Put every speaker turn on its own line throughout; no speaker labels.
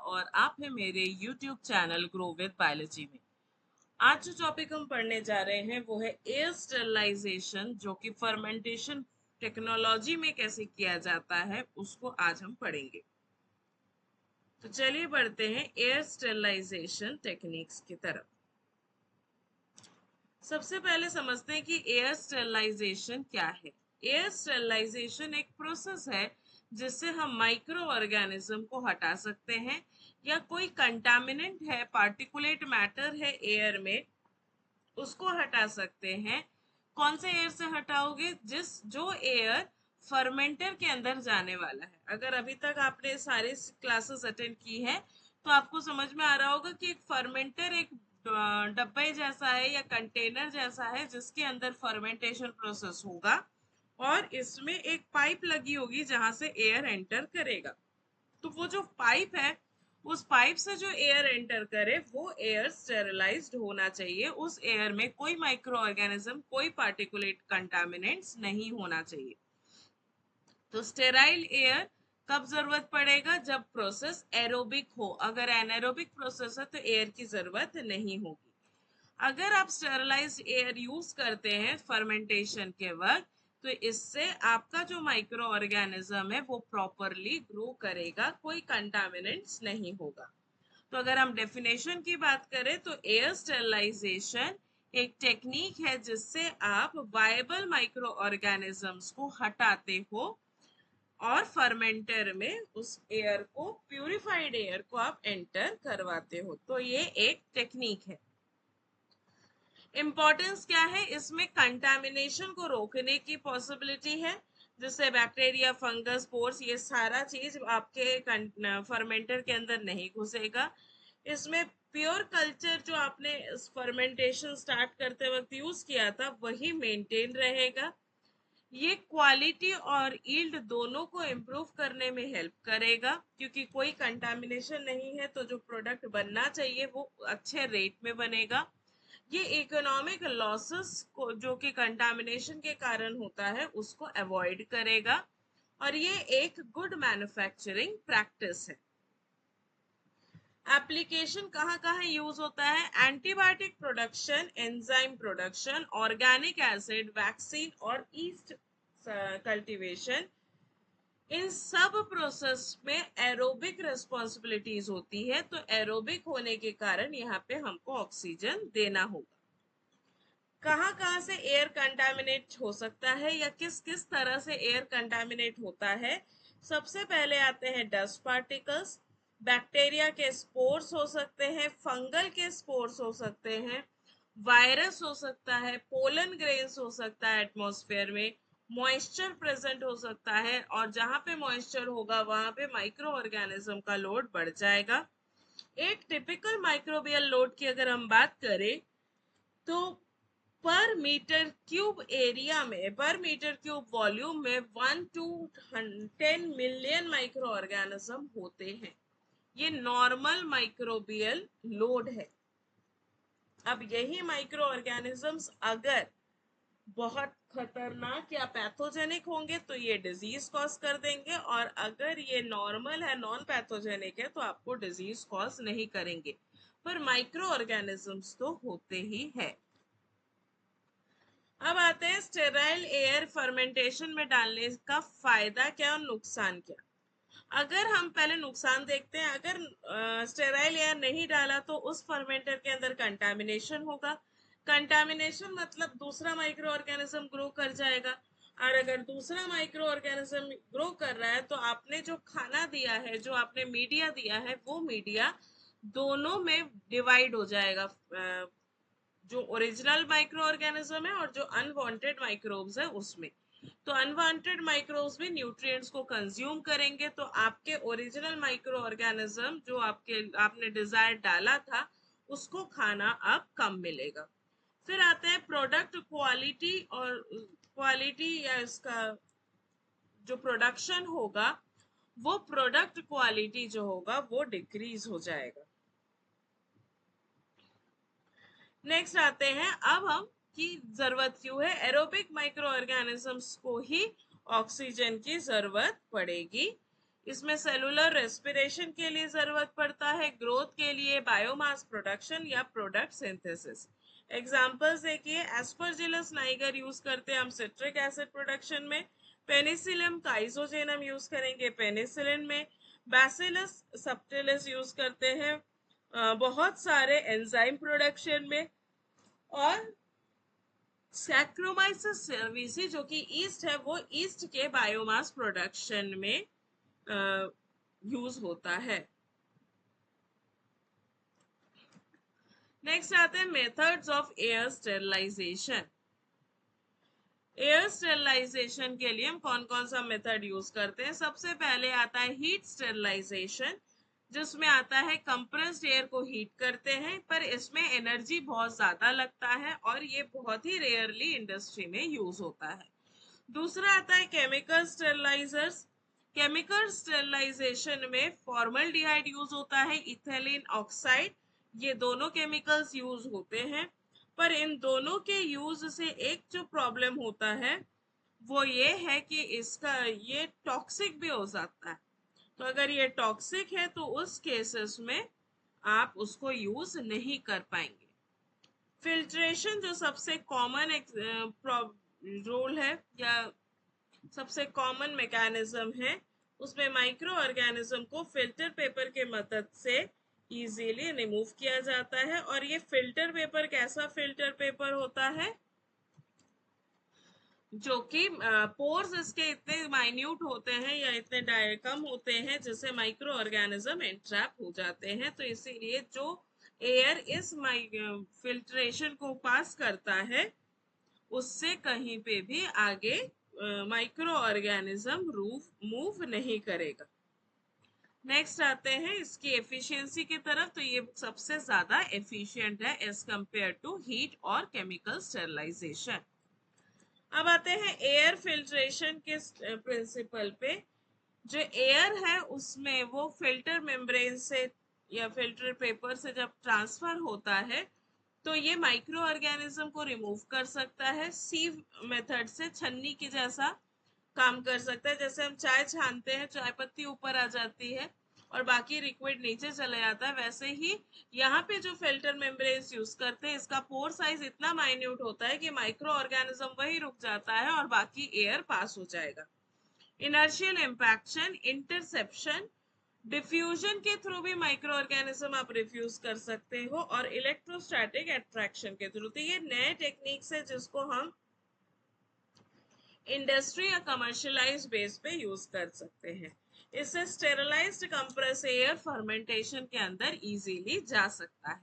और आप हैं मेरे YouTube channel grow with biology में। आज जो टॉपिक हम पढ़ने जा रहे हैं वो है एयर स्टरलाइजेशन, जो कि फर्मेंटेशन टेक्नोलॉजी में कैसे किया जाता है उसको आज हम पढ़ेंगे। तो चलिए बढ़ते हैं एयर स्टरलाइजेशन टेक्निक्स की तरफ। सबसे पहले समझते हैं कि एयर स्टरलाइजेशन क्या है। एयर स्टरलाइजेशन एक प्रोसेस है जिससे हम माइक्रो ऑर्गेनिज्म को हटा सकते हैं, या कोई कंटामिनेंट है, पार्टिकुलेट मैटर है एयर में, उसको हटा सकते हैं। कौन से एयर से हटाओगे? जो एयर फर्मेंटर के अंदर जाने वाला है। अगर अभी तक आपने सारे क्लासेस अटेंड की है तो आपको समझ में आ रहा होगा कि एक फर्मेंटर एक डब्बे जैसा है या कंटेनर जैसा है जिसके अंदर फर्मेंटेशन प्रोसेस होगा, और इसमें एक पाइप लगी होगी जहां से एयर एंटर करेगा। तो वो जो पाइप है, उस पाइप से जो एयर एंटर करे वो एयर स्टेरिलाइज्ड होना चाहिए। उस एयर में कोई माइक्रो ऑर्गेनिज्म, कोई पार्टिकुलेट कंटामिनेंट्स नहीं होना चाहिए। तो स्टेराइल एयर कब जरूरत पड़ेगा? जब प्रोसेस एरोबिक हो। अगर एनारोबिक प्रोसेस है तो एयर की जरूरत नहीं होगी। अगर आप स्टेरलाइज्ड एयर यूज करते हैं फर्मेंटेशन के वक्त, तो इससे आपका जो माइक्रो ऑर्गेनिज्म है वो प्रॉपरली ग्रो करेगा, कोई कंटामिनेंट्स नहीं होगा। तो अगर हम डेफिनेशन की बात करें तो एयर स्टेरलाइजेशन एक टेक्निक है जिससे आप वायबल माइक्रो ऑर्गेनिजम्स को हटाते हो और फर्मेंटर में उस एयर को, प्यूरिफाइड एयर को आप एंटर करवाते हो। तो ये एक टेक्निक है। इम्पोर्टेंस क्या है? इसमें कंटामिनेशन को रोकने की पॉसिबिलिटी है, जिससे बैक्टीरिया, फंगस, पोर्स, ये सारा चीज आपके फर्मेंटर के अंदर नहीं घुसेगा। इसमें प्योर कल्चर जो आपने फर्मेंटेशन स्टार्ट करते वक्त यूज किया था वही मेंटेन रहेगा। ये क्वालिटी और यील्ड दोनों को इम्प्रूव करने में हेल्प करेगा, क्योंकि कोई कंटामिनेशन नहीं है तो जो प्रोडक्ट बनना चाहिए वो अच्छे रेट में बनेगा। ये इकोनॉमिक लॉसेस को जो कि कंटामिनेशन के कारण होता है उसको अवॉइड करेगा, और ये एक गुड मैन्युफैक्चरिंग प्रैक्टिस है। एप्लीकेशन कहाँ कहाँ यूज होता है? Antibiotic production, enzyme production, organic acid, vaccine और ईस्ट कल्टीवेशन, इन सब प्रोसेस में एरोबिक रिस्पॉन्सिबिलिटीज होती है। तो एरोबिक होने के कारण यहाँ पे हमको ऑक्सीजन देना होगा। कहाँ से एयर कंटामिनेट हो सकता है या किस किस तरह से एयर कंटामिनेट होता है? सबसे पहले आते हैं डस्ट पार्टिकल्स। बैक्टीरिया के स्पोर्स हो सकते हैं, फंगल के स्पोर्स हो सकते हैं, वायरस हो सकता है, पोलन ग्रेन्स हो सकता है एटमॉस्फेयर में, मॉइस्चर प्रेजेंट हो सकता है, और जहां पे मॉइस्चर होगा वहां पे माइक्रो ऑर्गेनिज्म का लोड बढ़ जाएगा। एक टिपिकल माइक्रोबियल लोड की अगर हम बात करें तो पर मीटर क्यूब एरिया में, पर मीटर क्यूब वॉल्यूम में 1 to 10 मिलियन माइक्रो ऑर्गेनिज्म होते हैं। ये नॉर्मल माइक्रोबियल लोड है। अब यही माइक्रो ऑर्गेनिजम्स अगर बहुत खतरनाक या पैथोजेनिक होंगे तो ये डिजीज कॉज कर देंगे, और अगर ये नॉर्मल है, नॉन पैथोजेनिक है, तो आपको डिजीज कॉज नहीं करेंगे। पर माइक्रो ऑर्गेनिजम्स तो होते ही है। अब आते हैं स्टेराइल एयर फर्मेंटेशन में डालने का फायदा क्या और नुकसान क्या। अगर हम पहले नुकसान देखते हैं, अगर स्टेराइल एयर नहीं डाला तो उस फर्मेंटर के अंदर कंटामिनेशन होगा। कंटामिनेशन मतलब दूसरा माइक्रो ऑर्गेनिज्म ग्रो कर जाएगा, और अगर दूसरा माइक्रो ऑर्गेनिज्म ग्रो कर रहा है तो आपने जो खाना दिया है, जो आपने मीडिया दिया है, वो मीडिया दोनों में डिवाइड हो जाएगा। जो ओरिजिनल माइक्रो ऑर्गेनिज्म है और जो अनवांटेड माइक्रोब्स है उसमें। तो अनवांटेड माइक्रोब्स भी न्यूट्रिएंट्स को कंज्यूम करेंगे, तो आपके ओरिजिनल माइक्रो ऑर्गेनिज्म जो आपने डिजायर डाला था उसको खाना अब कम मिलेगा। फिर आते हैं प्रोडक्ट क्वालिटी, और क्वालिटी या इसका जो प्रोडक्शन होगा, वो प्रोडक्ट क्वालिटी जो होगा वो डिक्रीज हो जाएगा। नेक्स्ट आते हैं अब हम की जरूरत क्यों है। एरोबिक माइक्रो ऑर्गेनिजम्स को ही ऑक्सीजन की जरूरत पड़ेगी। इसमें सेलुलर रेस्पिरेशन के लिए जरूरत पड़ता है, ग्रोथ के लिए बायोमास प्रोडक्शन या प्रोडक्ट सिंथेसिस। एग्जांपल्स देखिए, एस्परजिलस नाइगर यूज करते हैं हम सिट्रिक एसिड प्रोडक्शन में, पेनिसिलियम काइजोजेनम यूज करेंगे पेनिसिलिन में, बैसिलस सबटिलिस यूज करते हैं बहुत सारे एंजाइम प्रोडक्शन में, और सैक्रोमाइसिस सर्विसी जो कि ईस्ट है वो ईस्ट के बायोमास प्रोडक्शन में यूज होता है। नेक्स्ट आते हैं methods of air sterilization. Air sterilization के लिए हम कौन कौन सा मेथड यूज करते हैं। सबसे पहले आता है हीट स्टेरिलाइजेशन, जिसमें आता है कंप्रेस्ड एयर को हीट करते हैं, पर इसमें एनर्जी बहुत ज्यादा लगता है और ये बहुत ही रेयरली इंडस्ट्री में यूज होता है। दूसरा आता है केमिकल स्टेरिलाइजर्स। केमिकल स्टेरिलाइजेशन में फॉर्मल्डिहाइड यूज होता है, इथिलीन ऑक्साइड, ये दोनों केमिकल्स यूज होते हैं। पर इन दोनों के यूज से एक जो प्रॉब्लम होता है वो ये है कि इसका ये टॉक्सिक भी हो जाता है। तो अगर ये टॉक्सिक है तो उस केसेस में आप उसको यूज नहीं कर पाएंगे। फिल्ट्रेशन जो सबसे कॉमन रोल है या सबसे कॉमन मैकेनिज्म है, उसमें माइक्रो ऑर्गेनिज्म को फिल्टर पेपर के मदद से इजीली रिमूव किया जाता है। और ये फिल्टर पेपर कैसा फिल्टर पेपर होता है, जो कि पोर्स इसके इतने माइन्यूट होते हैं या इतने कम होते हैं जिससे माइक्रो ऑर्गेनिज्म एंट्रैप हो जाते हैं। तो इसीलिए जो एयर इस फिल्ट्रेशन को पास करता है उससे कहीं पे भी आगे माइक्रो ऑर्गेनिज्म मूव नहीं करेगा। नेक्स्ट आते हैं इसकी एफिशिएंसी की तरफ। तो ये सबसे ज्यादा एफिशिएंट है एज कंपेयर टू हीट और केमिकल स्टेरिलाइजेशन। अब आते हैं एयर फिल्ट्रेशन के प्रिंसिपल पे। जो एयर है उसमें वो फिल्टर मेम्ब्रेन से या फिल्टर पेपर से जब ट्रांसफर होता है तो ये माइक्रो ऑर्गेनिज्म को रिमूव कर सकता है। सीव मेथड से छन्नी की जैसा काम कर सकता है। जैसे हम चाय छानते हैं, चाय पत्ती ऊपर आ जाती है और बाकी लिक्विड नीचे चला जाता है, वैसे ही यहाँ पे जो फिल्टर मेम्ब्रेन्स यूज करते हैं इसका पोर साइज इतना माइन्यूट होता है कि माइक्रो ऑर्गेनिज्म वही रुक जाता है और बाकी एयर पास हो जाएगा। इनर्शियल इम्पैक्शन, इंटरसेप्शन, डिफ्यूजन के थ्रू भी माइक्रो ऑर्गेनिज्म आप रिफ्यूज कर सकते हो, और इलेक्ट्रोस्टैटिक अट्रैक्शन के थ्रू। तो ये नए टेक्निक्स है जिसको हम इंडस्ट्री या कमर्शियलाइज बेस पे यूज कर सकते हैं। इससे स्टेरलाइज्ड कंप्रेस एयर फर्मेंटेशन के अंदर इजीली जा सकता है।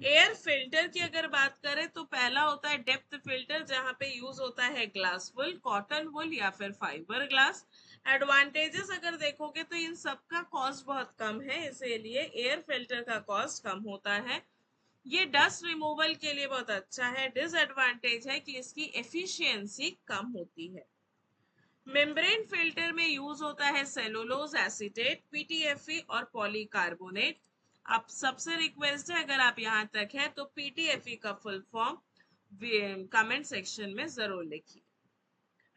एयर फिल्टर की अगर बात करें तो पहला होता है डेप्थ फिल्टर, जहां पे यूज होता है ग्लास वुल, कॉटन वुल या फिर फाइबर ग्लास। एडवांटेजेस अगर देखोगे तो इन सब का कॉस्ट बहुत कम है, इसीलिए एयर फिल्टर का कॉस्ट कम होता है। ये डस्ट रिमूवल के लिए बहुत अच्छा है। डिसएडवांटेज है कि इसकी एफिशिएंसी कम होती है। मेम्ब्रेन फिल्टर में यूज होता है सेलुलोज एसीटेट, पीटीएफई और पॉलीकार्बोनेट। आप सबसे रिक्वेस्ट है अगर आप यहाँ तक है तो पीटीएफई का फुल फॉर्म कमेंट सेक्शन में जरूर लिखिए।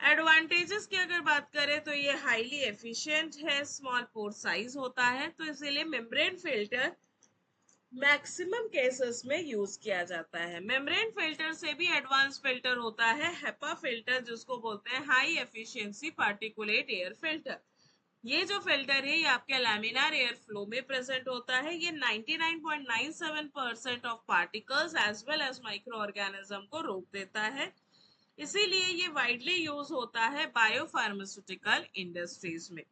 एडवांटेजेस की अगर बात करें तो ये हाईली एफिशिएंट है, स्मॉल पोर साइज होता है, तो इसीलिए मेम्ब्रेन फिल्टर मैक्सिमम केसेस में यूज किया जाता है। मेम्ब्रेन फिल्टर से भी एडवांस फिल्टर होता है हेपा फिल्टर, जिसको बोलते हैं high efficiency particulate air filter. ये जो फिल्टर है ये आपके लैमिनार एयर फ्लो में प्रेजेंट होता है। ये 99.97% of particles as well as microorganism को रोक देता है, इसीलिए ये वाइडली यूज होता है बायोफार्मास्यूटिकल इंडस्ट्रीज में।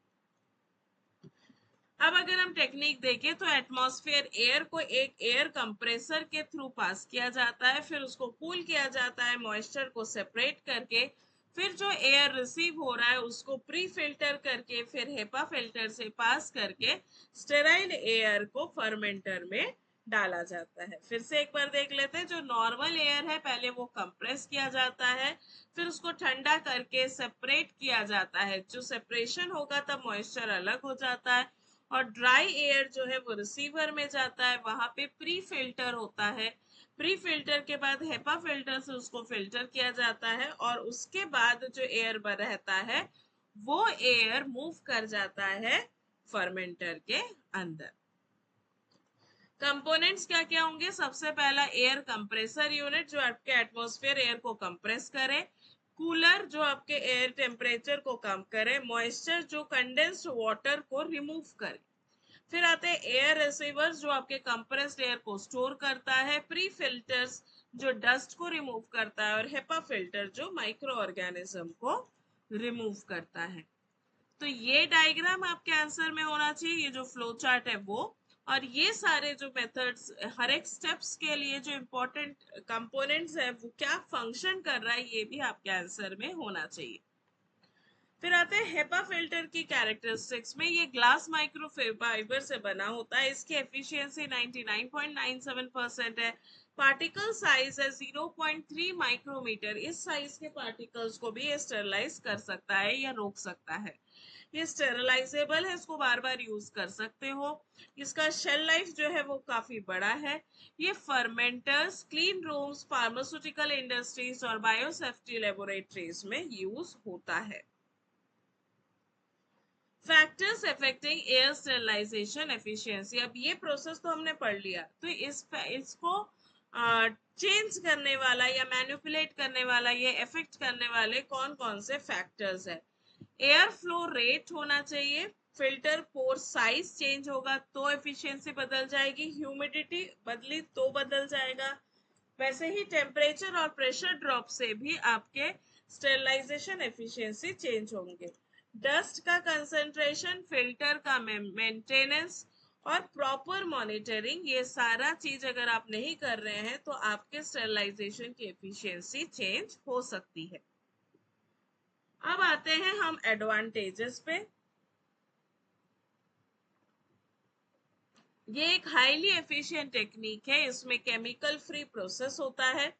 अब अगर हम टेक्निक देखें तो एटमॉस्फेयर एयर को एक एयर कंप्रेसर के थ्रू पास किया जाता है, फिर उसको कूल किया जाता है मॉइस्चर को सेपरेट करके, फिर जो एयर रिसीव हो रहा है उसको प्री फिल्टर करके फिर हेपा फिल्टर से पास करके स्टेराइल एयर को फर्मेंटर में डाला जाता है। फिर से एक बार देख लेते हैं। जो नॉर्मल एयर है पहले वो कंप्रेस किया जाता है, फिर उसको ठंडा करके सेपरेट किया जाता है। जो सेपरेशन होगा तब मॉइस्चर अलग हो जाता है, और ड्राई एयर जो है वो रिसीवर में जाता है, वहां पे प्री फिल्टर होता है। प्री फिल्टर के बाद हेपा फिल्टर से उसको फिल्टर किया जाता है, और उसके बाद जो एयर रहता है वो एयर मूव कर जाता है फर्मेंटर के अंदर। कंपोनेंट्स क्या क्या होंगे? सबसे पहला एयर कंप्रेसर यूनिट जो आपके एटमॉस्फेयर एयर को कंप्रेस करे, कूलर जो आपके एयर टेम्परेचर को कम करे, मॉइस्चर जो कंडेंस्ड वाटर को रिमूव करे। फिर आते हैं एयर रिसीवर्स जो आपके कंप्रेस्ड एयर को स्टोर करता है, प्री फिल्टर्स जो डस्ट को रिमूव करता है, और हेपा फिल्टर जो माइक्रो ऑर्गेनिज्म को रिमूव करता है। तो ये डायग्राम आपके आंसर में होना चाहिए, ये जो फ्लो चार्ट है वो, और ये सारे जो मेथड्स हर एक स्टेप्स के लिए जो इम्पोर्टेंट कंपोनेंट्स है वो क्या फंक्शन कर रहा है ये भी आपके आंसर में होना चाहिए। फिर आते हैं हेपा फिल्टर की कैरेक्टरिस्टिक्स में। ये ग्लास माइक्रो फाइबर से बना होता है, इसकी एफिशिएंसी 99.97% है। पार्टिकल साइज है 0.3 माइक्रोमीटर। इस साइज के पार्टिकल्स को भी ये स्टेरलाइज कर सकता है या रोक सकता है। ये स्टेरलाइजेबल है, इसको बार बार यूज कर सकते हो। इसका शेल लाइफ जो है वो काफी बड़ा है। ये fermenters, clean rooms, pharmaceutical industries और बायोसेफ्टी लेबोरेटरीज में यूज होता है। Factors affecting air sterilization efficiency. अब ये प्रोसेस तो हमने पढ़ लिया, तो इसको चेंज करने वाला या मैनिपुलेट करने वाला या इफेक्ट करने वाले कौन कौन से फैक्टर्स है? एयर फ्लो रेट होना चाहिए, फिल्टर पोर साइज चेंज होगा तो एफिशिएंसी बदल जाएगी, ह्यूमिडिटी बदली तो बदल जाएगा, वैसे ही टेम्परेचर और प्रेशर ड्रॉप से भी आपके स्टेरिलाइजेशन एफिशिएंसी चेंज होंगे। डस्ट का कंसंट्रेशन, फिल्टर का मेंटेनेंस और प्रॉपर मॉनिटरिंग, ये सारा चीज अगर आप नहीं कर रहे हैं तो आपके स्टेरिलाइजेशन की एफिशिएंसी चेंज हो सकती है। अब आते हैं हम एडवांटेजेस पे। ये एक हाईली एफिशिएंट टेक्निक है, इसमें केमिकल फ्री प्रोसेस होता है,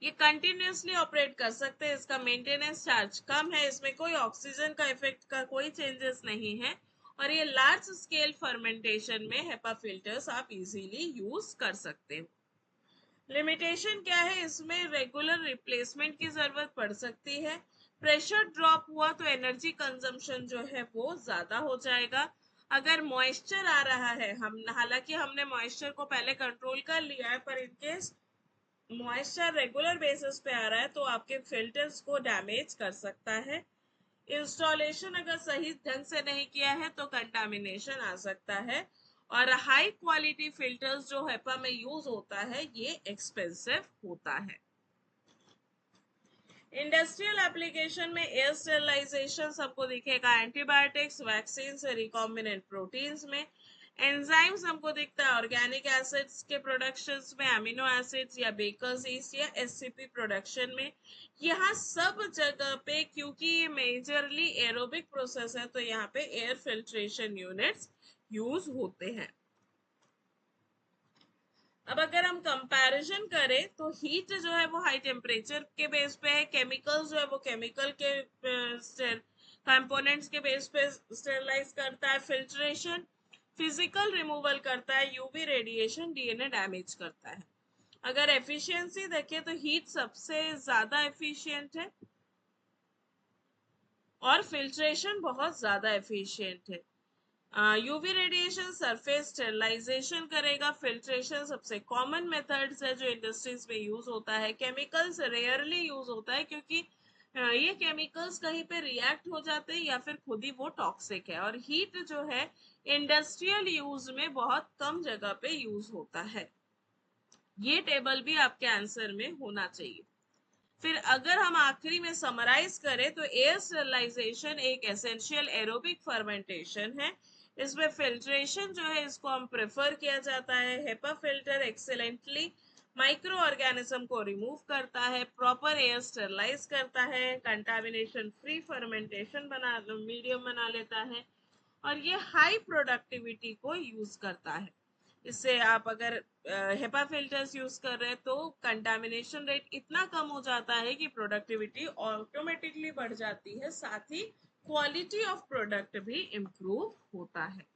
ये कंटिन्यूसली ऑपरेट कर सकते हैं, इसका मेंटेनेंस चार्ज कम है, इसमें कोई ऑक्सीजन का इफेक्ट का कोई चेंजेस नहीं है, और ये लार्ज स्केल फर्मेंटेशन में हेपा फिल्टर्स आप इजीली यूज कर सकते हो। लिमिटेशन क्या है? इसमें रेगुलर रिप्लेसमेंट की जरूरत पड़ सकती है, प्रेशर ड्रॉप हुआ तो एनर्जी कंजम्पशन जो है वो ज्यादा हो जाएगा। अगर मॉइस्चर आ रहा है, हम हालांकि हमने मॉइस्चर को पहले कंट्रोल कर लिया है, पर इनकेस मॉइस्चर रेगुलर बेसिस पे आ रहा है तो आपके फिल्टर्स को डैमेज कर सकता है। इंस्टॉलेशन अगर सही ढंग से नहीं किया है तो कंटामिनेशन आ सकता है, और हाई क्वालिटी फिल्टर्स जो हेपा में यूज होता है ये एक्सपेंसिव होता है। इंडस्ट्रियल एप्लीकेशन में एयर स्टेरिलाइजेशन सबको दिखेगा एंटीबायोटिक्स, वैक्सीन, रिकॉम्बिनेंट प्रोटीन्स में। एंजाइम्स हमको दिखता है ऑर्गेनिक एसिड्स के प्रोडक्शंस में, अमीनो एसिड्स या बेकर्स ईस्ट या एससीपी प्रोडक्शन में। यहाँ सब जगह पे क्योंकि ये मेजरली एरोबिक प्रोसेस है तो यहाँ पे एयर फिल्ट्रेशन यूनिट्स यूज होते हैं। अब अगर हम कंपैरिजन करें तो हीट जो है वो हाई टेम्परेचर के बेस पे है, केमिकल्स जो है वो केमिकल के कंपोनेंट्स के बेस पे स्टेरलाइज करता है, फिल्ट्रेशन फिजिकल रिमूवल करता है, यूवी रेडिएशन डीएनए डैमेज करता है। अगर एफिशिएंसी देखें तो हीट सबसे ज्यादा एफिशिएंट है और फिल्ट्रेशन बहुत ज्यादा एफिशिएंट है। यूवी रेडिएशन सरफेस स्टेरिलाइजेशन करेगा, फिल्ट्रेशन सबसे कॉमन मेथड्स है जो इंडस्ट्रीज में यूज होता है, केमिकल्स रेयरली यूज होता है क्योंकि ये केमिकल्स कहीं पे रिएक्ट हो जाते हैं या फिर खुद ही वो टॉक्सिक है, और हीट जो है इंडस्ट्रियल यूज में बहुत कम जगह पे यूज होता है। ये टेबल भी आपके आंसर में होना चाहिए। फिर अगर हम आखिरी में समराइज करें तो एयर स्टेरिलाइजेशन एक एसेंशियल एरोबिक फर्मेंटेशन है। इसमें फिल्ट्रेशन जो है इसको हम प्रेफर किया जाता है। HEPA filter excellently micro organism को रिमूव करता है, प्रॉपर एयर स्टेरिलाइज करता है, कंटामिनेशन फ्री फर्मेंटेशन बना मीडियम बना लेता है, और ये हाई प्रोडक्टिविटी को यूज करता है। इससे आप अगर हेपा फिल्टर्स यूज कर रहे हैं तो कंटामिनेशन रेट इतना कम हो जाता है कि प्रोडक्टिविटी ऑटोमेटिकली बढ़ जाती है, साथ ही क्वालिटी ऑफ प्रोडक्ट भी इम्प्रूव होता है।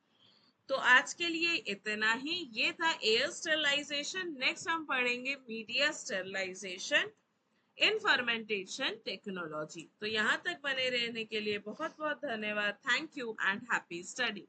तो आज के लिए इतना ही, ये था एयर स्टेरिलाइजेशन। नेक्स्ट हम पढ़ेंगे media sterilisation. In fermentation technology. तो यहाँ तक बने रहने के लिए बहुत बहुत धन्यवाद। Thank you and happy study.